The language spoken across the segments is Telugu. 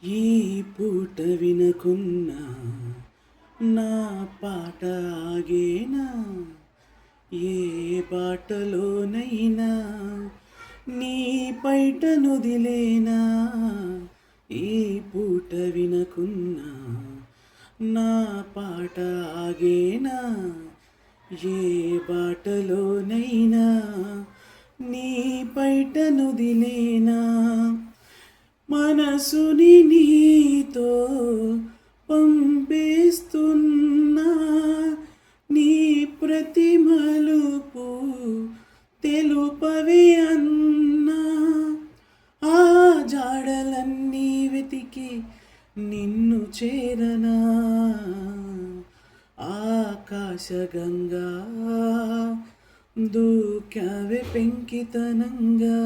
ఈ పూట వినకున్నా నా పాట ఆగేనా, ఏ బాటలోనైనా నీ పైట నుదిలేనా. ఈ పూట వినకున్నా నా పాట ఆగేనా, ఏ బాటలోనైనా నీ పైట నుదిలేనా. మనసుని నీతో పంపిస్తున్నా, నీ ప్రతి మలుపు తెలుపవే అన్నా. ఆ జాడలన్నీ వెతికి నిన్ను చేరనా, ఆకాశగంగా దూకావే పెంకితనంగా.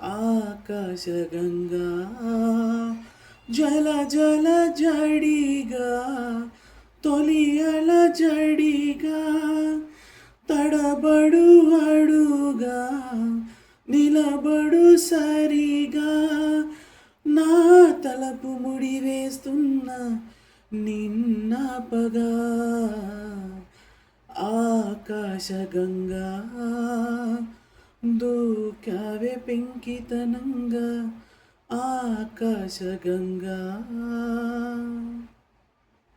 ఆకాశగంగా జల జల జడిగా, తొలి అల జడిగా, తడబడు అడుగా, నిలబడు సరిగా. నా తలపు ముడి వేస్తున్న నిన్నాపగా, ఆకాశగంగా దూకావే పెంకితనంగా. ఆకాశగంగా